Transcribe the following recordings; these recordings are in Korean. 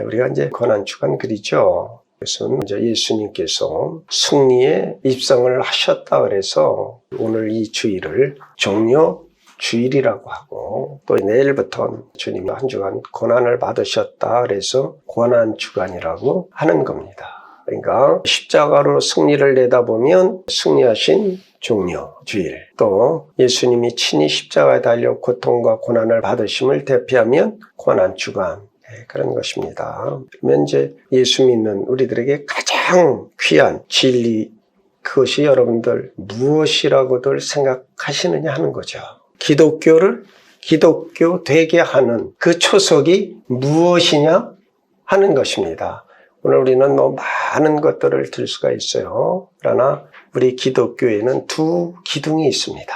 우리가 이제 고난주간 그리죠. 그래서 이제 예수님께서 승리의 입성을 하셨다 그래서 오늘 이 주일을 종려 주일이라고 하고, 또 내일부터는 주님이 한 주간 고난을 받으셨다 그래서 고난주간이라고 하는 겁니다. 그러니까 십자가로 승리를 내다보면 승리하신 종려 주일, 또 예수님이 친히 십자가에 달려 고통과 고난을 받으심을 대표하면 고난주간, 그런 것입니다. 그러면 이제 예수 믿는 우리들에게 가장 귀한 진리, 그것이 여러분들 무엇이라고들 생각하시느냐 하는 거죠. 기독교를 기독교 되게 하는 그 초석이 무엇이냐 하는 것입니다. 오늘 우리는 많은 것들을 들 수가 있어요. 그러나 우리 기독교에는 두 기둥이 있습니다.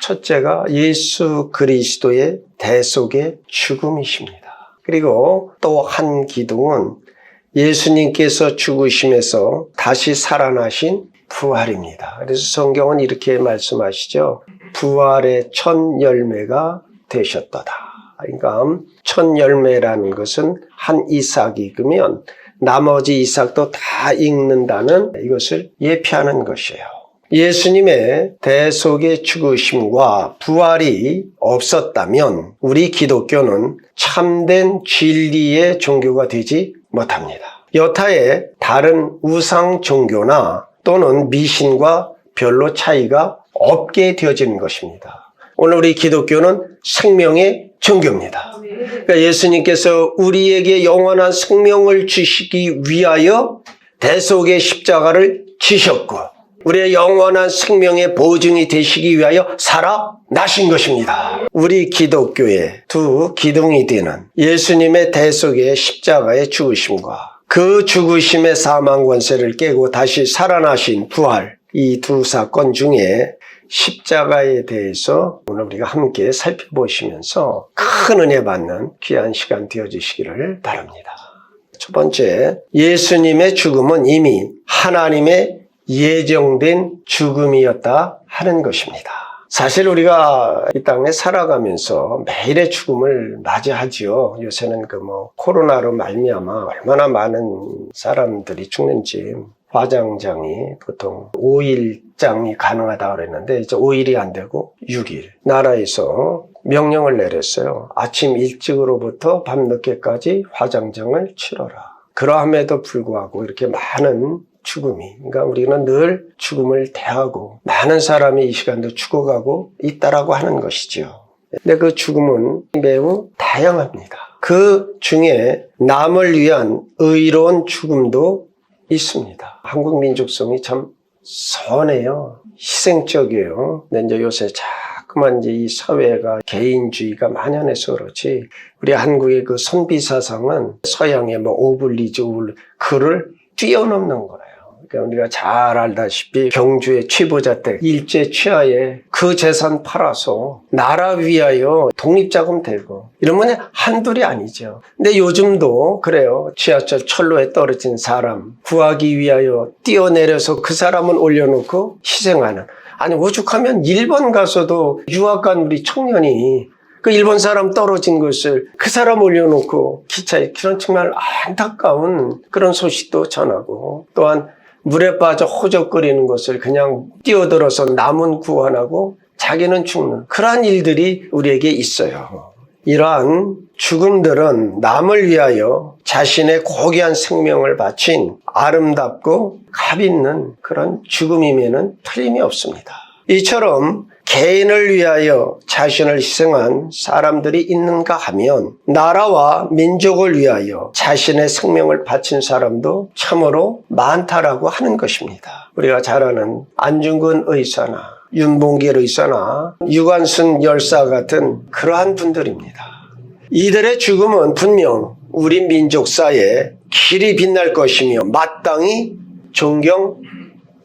첫째가 예수 그리스도의 대속의 죽음이십니다. 그리고 또 한 기둥은 예수님께서 죽으심에서 다시 살아나신 부활입니다. 그래서 성경은 이렇게 말씀하시죠. 부활의 첫 열매가 되셨도다. 그러니까 첫 열매라는 것은 한 이삭이 익으면 나머지 이삭도 다 익는다는 이것을 예표하는 것이에요. 예수님의 대속의 죽으심과 부활이 없었다면 우리 기독교는 참된 진리의 종교가 되지 못합니다. 여타의 다른 우상 종교나 또는 미신과 별로 차이가 없게 되어지는 것입니다. 오늘 우리 기독교는 생명의 종교입니다. 그러니까 예수님께서 우리에게 영원한 생명을 주시기 위하여 대속의 십자가를 지셨고 우리의 영원한 생명의 보증이 되시기 위하여 살아나신 것입니다. 우리 기독교의 두 기둥이 되는 예수님의 대속의 십자가의 죽으심과 그 죽으심의 사망 권세를 깨고 다시 살아나신 부활, 이 두 사건 중에 십자가에 대해서 오늘 우리가 함께 살펴보시면서 큰 은혜 받는 귀한 시간 되어주시기를 바랍니다. 첫 번째, 예수님의 죽음은 이미 하나님의 예정된 죽음이었다 하는 것입니다. 사실 우리가 이 땅에 살아가면서 매일의 죽음을 맞이하지요. 요새는 코로나로 말미암아 얼마나 많은 사람들이 죽는지. 화장장이 보통 5일장이 가능하다고 그랬는데 이제 5일이 안 되고 6일. 나라에서 명령을 내렸어요. 아침 일찍으로부터 밤늦게까지 화장장을 치러라. 그러함에도 불구하고 이렇게 많은 죽음이, 그러니까 우리는 늘 죽음을 대하고 많은 사람이 이 시간도 죽어가고 있다라고 하는 것이죠. 근데 그 죽음은 매우 다양합니다. 그 중에 남을 위한 의로운 죽음도 있습니다. 한국 민족성이 참 선해요. 희생적이에요. 근데 이제 요새 자꾸만 이제 이 사회가 개인주의가 만연해서 그렇지, 우리 한국의 그 선비사상은 서양의 오블리주, 그를 뛰어넘는 거예요. 그러니까 우리가 잘 알다시피 경주의 취보자 때 일제 취하에 그 재산 팔아서 나라 위하여 독립자금 대고 이러면 한둘이 아니죠. 근데 요즘도 그래요. 지하철 철로에 떨어진 사람 구하기 위하여 뛰어내려서 그 사람은 올려놓고 희생하는. 아니 오죽하면 일본 가서도 유학 간 우리 청년이 그 일본 사람 떨어진 것을 그 사람 올려놓고 기차에, 그런 정말 안타까운 그런 소식도 전하고, 또한 물에 빠져 호적거리는 것을 그냥 뛰어들어서 남은 구원하고 자기는 죽는 그러한 일들이 우리에게 있어요. 이러한 죽음들은 남을 위하여 자신의 고귀한 생명을 바친 아름답고 값있는 그런 죽음임에는 틀림이 없습니다. 이처럼 개인을 위하여 자신을 희생한 사람들이 있는가 하면 나라와 민족을 위하여 자신의 생명을 바친 사람도 참으로 많다라고 하는 것입니다. 우리가 잘 아는 안중근 의사나 윤봉길 의사나 유관순 열사 같은 그러한 분들입니다. 이들의 죽음은 분명 우리 민족사에 길이 빛날 것이며 마땅히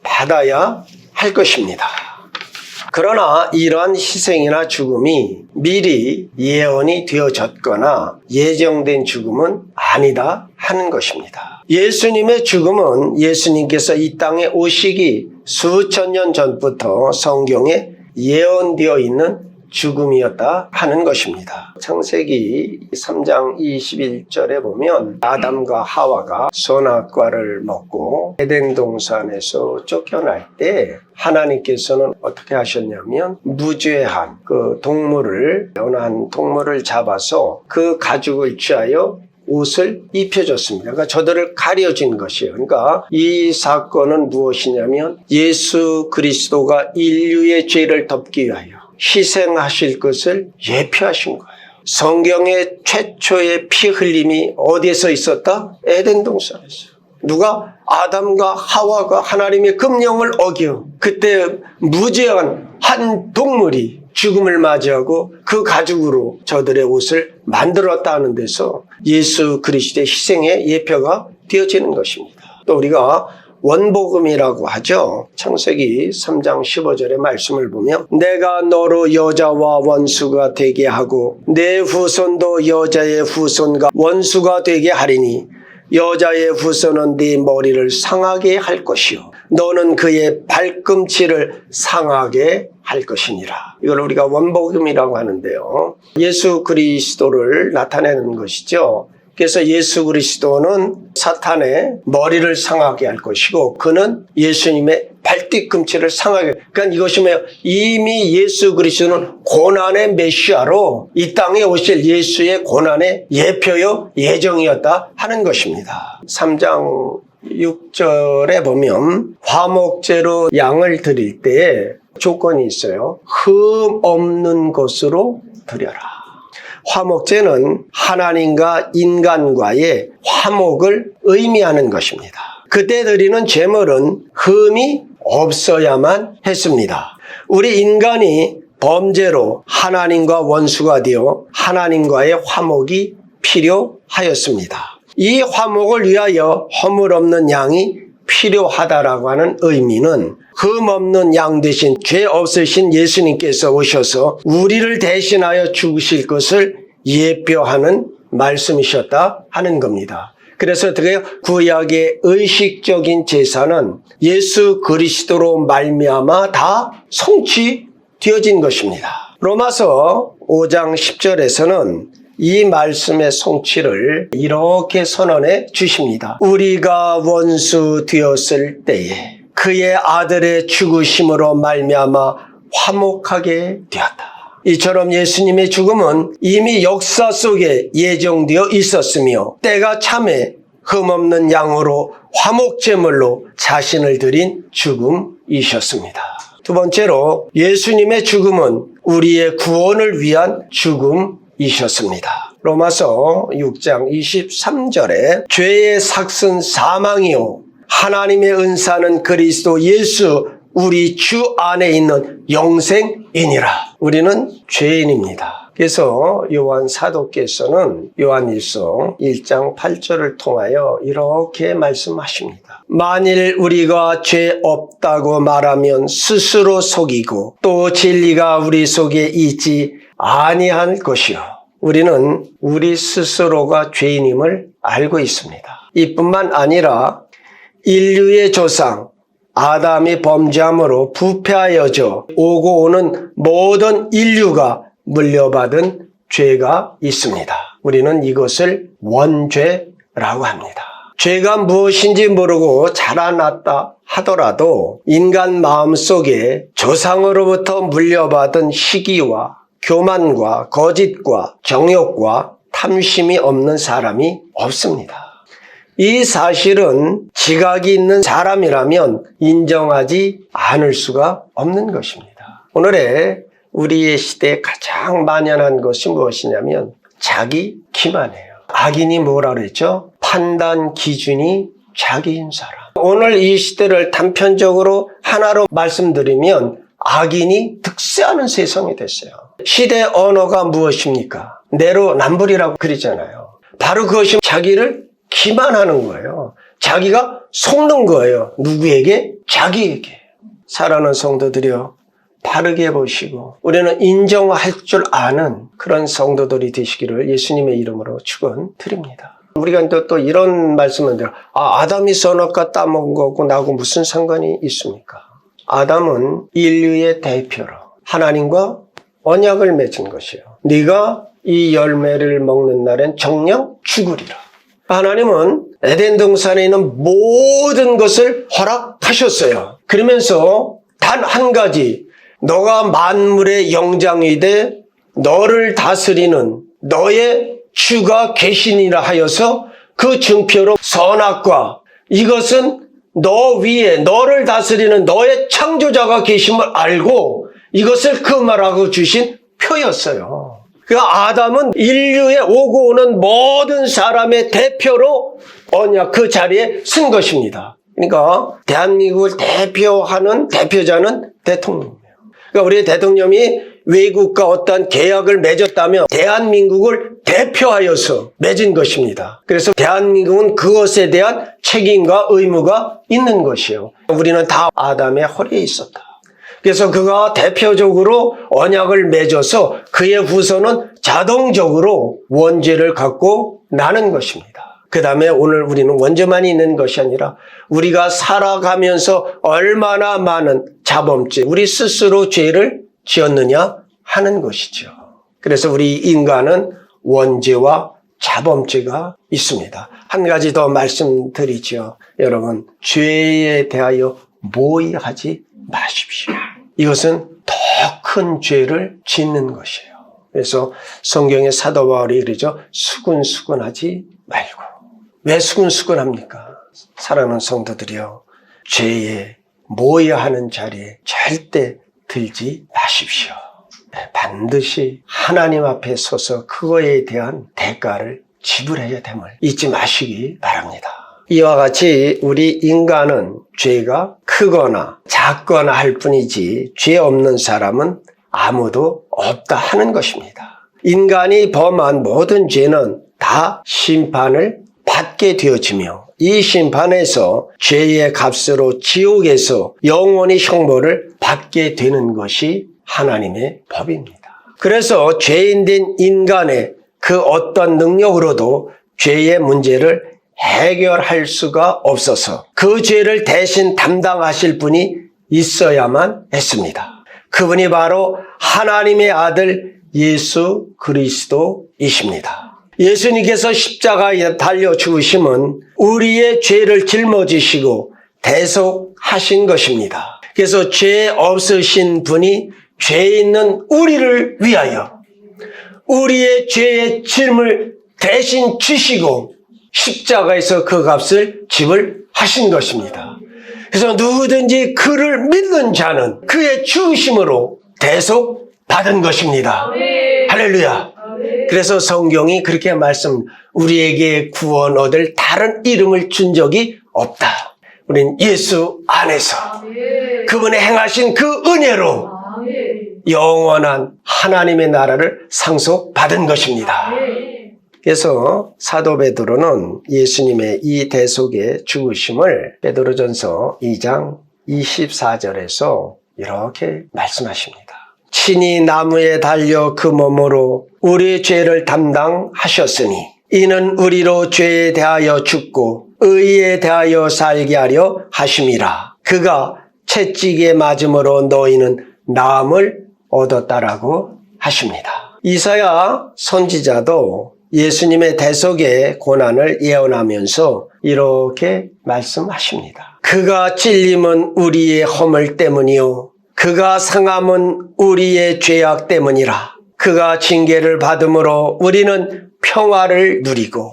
존경받아야 할 것입니다. 그러나 이러한 희생이나 죽음이 미리 예언이 되어졌거나 예정된 죽음은 아니다 하는 것입니다. 예수님의 죽음은 예수님께서 이 땅에 오시기 수천 년 전부터 성경에 예언되어 있는 죽음이었다 하는 것입니다. 창세기 3장 21절에 보면 아담과 하와가 선악과를 먹고 에덴 동산에서 쫓겨날 때 하나님께서는 어떻게 하셨냐면 무죄한 그 동물을, 어느 한 동물을 잡아서 그 가죽을 취하여 옷을 입혀줬습니다. 그러니까 저들을 가려진 것이에요. 그러니까 이 사건은 무엇이냐면 예수 그리스도가 인류의 죄를 덮기 위하여 희생하실 것을 예표하신 거예요. 성경의 최초의 피 흘림이 어디에서 있었다? 에덴 동산에서. 누가? 아담과 하와가 하나님의 금령을 어겨 그때 무죄한 한 동물이 죽음을 맞이하고 그 가죽으로 저들의 옷을 만들었다는 데서 예수 그리스도의 희생의 예표가 되어지는 것입니다. 또 우리가 원복음이라고 하죠. 창세기 3장 15절의 말씀을 보면 내가 너로 여자와 원수가 되게 하고 내 후손도 여자의 후손과 원수가 되게 하리니 여자의 후손은 네 머리를 상하게 할 것이요 너는 그의 발꿈치를 상하게 할 것이니라. 이걸 우리가 원복음이라고 하는데요. 예수 그리스도를 나타내는 것이죠. 그래서 예수 그리스도는 사탄의 머리를 상하게 할 것이고 그는 예수님의 발뒤꿈치를 상하게. 그러니까 이것이 뭐예요? 이미 예수 그리스도는 고난의 메시아로 이 땅에 오실 예수의 고난의 예표요 예정이었다 하는 것입니다. 3장 6절에 보면 화목제로 양을 드릴 때에 조건이 있어요. 흠 없는 것으로 드려라. 화목제는 하나님과 인간과의 화목을 의미하는 것입니다. 그때 드리는 제물은 흠이 없어야만 했습니다. 우리 인간이 범죄로 하나님과 원수가 되어 하나님과의 화목이 필요하였습니다. 이 화목을 위하여 허물 없는 양이 필요하다라고 하는 의미는 흠 없는 양 대신 죄 없으신 예수님께서 오셔서 우리를 대신하여 죽으실 것을 예표하는 말씀이셨다 하는 겁니다. 그래서 어떻게 구약의 의식적인 제사는 예수 그리스도로 말미암아 다 성취되어진 것입니다. 로마서 5장 10절에서는 이 말씀의 성취를 이렇게 선언해 주십니다. 우리가 원수 되었을 때에 그의 아들의 죽으심으로 말미암아 화목하게 되었다. 이처럼 예수님의 죽음은 이미 역사 속에 예정되어 있었으며 때가 참에 흠없는 양으로 화목제물로 자신을 드린 죽음이셨습니다. 두 번째로 예수님의 죽음은 우리의 구원을 위한 죽음이셨습니다. 로마서 6장 23절에 죄의 삭은 사망이요 하나님의 은사는 그리스도 예수 우리 주 안에 있는 영생이니라. 우리는 죄인입니다. 그래서 요한 사도께서는 요한일서 1장 8절을 통하여 이렇게 말씀하십니다. 만일 우리가 죄 없다고 말하면 스스로 속이고 또 진리가 우리 속에 있지 아니할 것이요. 우리는 우리 스스로가 죄인임을 알고 있습니다. 이뿐만 아니라 인류의 조상 아담이 범죄함으로 부패하여져 오고 오는 모든 인류가 물려받은 죄가 있습니다. 우리는 이것을 원죄라고 합니다. 죄가 무엇인지 모르고 자라났다 하더라도 인간 마음속에 조상으로부터 물려받은 시기와 교만과 거짓과 정욕과 탐심이 없는 사람이 없습니다. 이 사실은 지각이 있는 사람이라면 인정하지 않을 수가 없는 것입니다. 오늘의 우리의 시대에 가장 만연한 것이 무엇이냐면 자기 기만이에요. 악인이 뭐라 그랬죠? 판단 기준이 자기인 사람. 오늘 이 시대를 단편적으로 하나로 말씀드리면 악인이 득세하는 세상이 됐어요. 시대 언어가 무엇입니까? 내로남불이라고 그러잖아요. 바로 그것이 자기를 기만하는 거예요. 자기가 속는 거예요. 누구에게? 자기에게. 사랑하는 성도들이여, 바르게 보시고 우리는 인정할 줄 아는 그런 성도들이 되시기를 예수님의 이름으로 축원드립니다. 우리가 또 이런 말씀을 드려요. 아담이 선악과 따먹은 거고 나하고 무슨 상관이 있습니까? 아담은 인류의 대표로 하나님과 언약을 맺은 것이에요. 네가 이 열매를 먹는 날엔 정녕 죽으리라. 하나님은 에덴 동산에 있는 모든 것을 허락하셨어요. 그러면서 단 한 가지, 너가 만물의 영장이 돼 너를 다스리는 너의 주가 계시니라 하여서 그 증표로 선악과, 이것은 너 위에 너를 다스리는 너의 창조자가 계심을 알고 이것을 금하라고 주신 표였어요. 그러니까 아담은 인류에 오고 오는 모든 사람의 대표로 언약 그 자리에 쓴 것입니다. 그러니까 대한민국을 대표하는 대표자는 대통령이에요. 그러니까 우리 대통령이 외국과 어떠한 계약을 맺었다면 대한민국을 대표하여서 맺은 것입니다. 그래서 대한민국은 그것에 대한 책임과 의무가 있는 것이에요. 우리는 다 아담의 허리에 있었다. 그래서 그가 대표적으로 언약을 맺어서 그의 후손은 자동적으로 원죄를 갖고 나는 것입니다. 그 다음에 오늘 우리는 원죄만 있는 것이 아니라 우리가 살아가면서 얼마나 많은 자범죄, 우리 스스로 죄를 지었느냐 하는 것이죠. 그래서 우리 인간은 원죄와 자범죄가 있습니다. 한 가지 더 말씀드리죠. 여러분, 죄에 대하여 모의하지 마십시오. 이것은 더 큰 죄를 짓는 것이에요. 그래서 성경의 사도 바울이 그러죠. 수근수근하지 말고. 왜 수근수근합니까? 사랑하는 성도들이여, 죄에 모의하는 자리에 절대 들지 마십시오. 반드시 하나님 앞에 서서 그거에 대한 대가를 지불해야 됨을 잊지 마시기 바랍니다. 이와 같이 우리 인간은 죄가 크거나 작거나 할 뿐이지 죄 없는 사람은 아무도 없다 하는 것입니다. 인간이 범한 모든 죄는 다 심판을 받게 되어지며 이 심판에서 죄의 값으로 지옥에서 영원히 형벌을 받게 되는 것이 하나님의 법입니다. 그래서 죄인 된 인간의 그 어떤 능력으로도 죄의 문제를 해결할 수가 없어서 그 죄를 대신 담당하실 분이 있어야만 했습니다. 그분이 바로 하나님의 아들 예수 그리스도이십니다. 예수님께서 십자가에 달려 죽으심은 우리의 죄를 짊어지시고 대속하신 것입니다. 그래서 죄 없으신 분이 죄 있는 우리를 위하여 우리의 죄의 짐을 대신 지시고 십자가에서 그 값을 지불하신 것입니다. 그래서 누구든지 그를 믿는 자는 그의 죽으심으로 대속받은 것입니다. 할렐루야. 그래서 성경이 그렇게 우리에게 구원 얻을 다른 이름을 준 적이 없다. 우린 예수 안에서 그분의 행하신 그 은혜로 영원한 하나님의 나라를 상속받은 것입니다. 그래서 사도 베드로는 예수님의 이 대속의 죽으심을 베드로전서 2장 24절에서 이렇게 말씀하십니다. 친히 나무에 달려 그 몸으로 우리의 죄를 담당하셨으니 이는 우리로 죄에 대하여 죽고 의에 대하여 살게 하려 하심이라. 그가 채찍에 맞음으로 너희는 나음을 얻었다라고 하십니다. 이사야 선지자도 예수님의 대속의 고난을 예언하면서 이렇게 말씀하십니다. 그가 찔림은 우리의 허물 때문이요 그가 상함은 우리의 죄악 때문이라. 그가 징계를 받음으로 우리는 평화를 누리고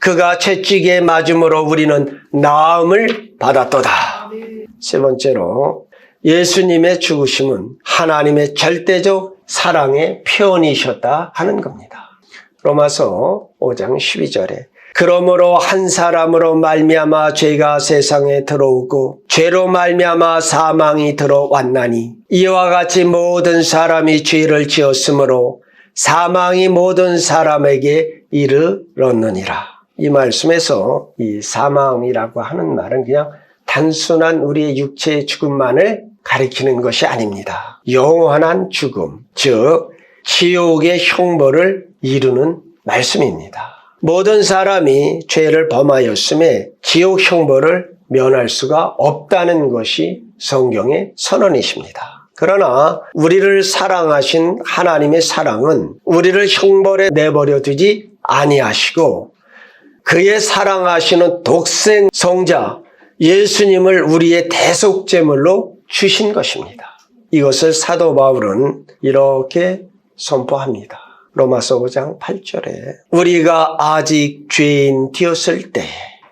그가 채찍에 맞음으로 우리는 나음을 받았도다. 세 번째로 예수님의 죽으심은 하나님의 절대적 사랑의 표현이셨다 하는 겁니다. 로마서 5장 12절에 그러므로 한 사람으로 말미암아 죄가 세상에 들어오고 죄로 말미암아 사망이 들어왔나니 이와 같이 모든 사람이 죄를 지었으므로 사망이 모든 사람에게 이르렀느니라. 이 말씀에서 이 사망이라고 하는 말은 그냥 단순한 우리의 육체의 죽음만을 가리키는 것이 아닙니다. 영원한 죽음, 즉 지옥의 형벌을 이루는 말씀입니다. 모든 사람이 죄를 범하였음에 지옥 형벌을 면할 수가 없다는 것이 성경의 선언이십니다. 그러나 우리를 사랑하신 하나님의 사랑은 우리를 형벌에 내버려 두지 아니하시고 그의 사랑하시는 독생 성자 예수님을 우리의 대속제물로 주신 것입니다. 이것을 사도 바울은 이렇게 선포합니다. 로마서 5장 8절에 우리가 아직 죄인 되었을 때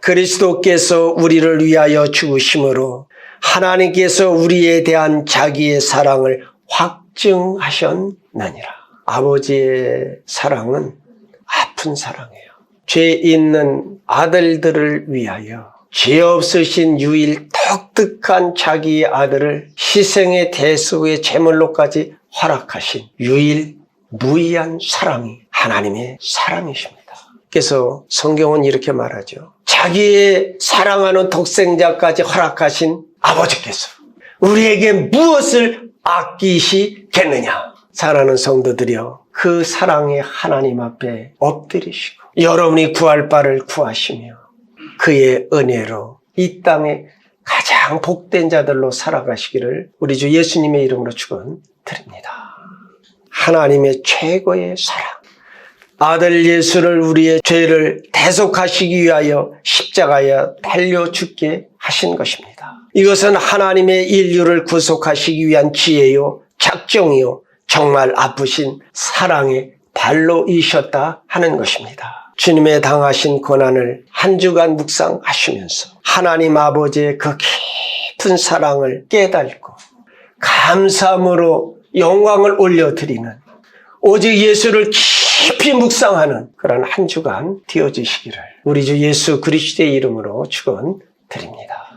그리스도께서 우리를 위하여 죽으심으로 하나님께서 우리에 대한 자기의 사랑을 확증하셨느니라. 아버지의 사랑은 아픈 사랑이에요. 죄 있는 아들들을 위하여 죄 없으신 유일 독특한 자기의 아들을 희생의 대속의 제물로까지 허락하신 유일 무의한 사랑이 하나님의 사랑이십니다. 그래서 성경은 이렇게 말하죠. 자기의 사랑하는 독생자까지 허락하신 아버지께서 우리에게 무엇을 아끼시겠느냐. 사랑하는 성도들이여, 그 사랑의 하나님 앞에 엎드리시고 여러분이 구할 바를 구하시며 그의 은혜로 이 땅에 가장 복된 자들로 살아가시기를 우리 주 예수님의 이름으로 축원드립니다. 하나님의 최고의 사랑, 아들 예수를 우리의 죄를 대속하시기 위하여 십자가에 달려 죽게 하신 것입니다. 이것은 하나님의 인류를 구속하시기 위한 지혜요, 작정이요, 정말 아프신 사랑의 발로이셨다 하는 것입니다. 주님의 당하신 고난을 한 주간 묵상하시면서 하나님 아버지의 그 깊은 사랑을 깨닫고 감사함으로 영광을 올려드리는, 오직 예수를 깊이 묵상하는 그런 한 주간 되어주시기를 우리 주 예수 그리스도의 이름으로 축원드립니다.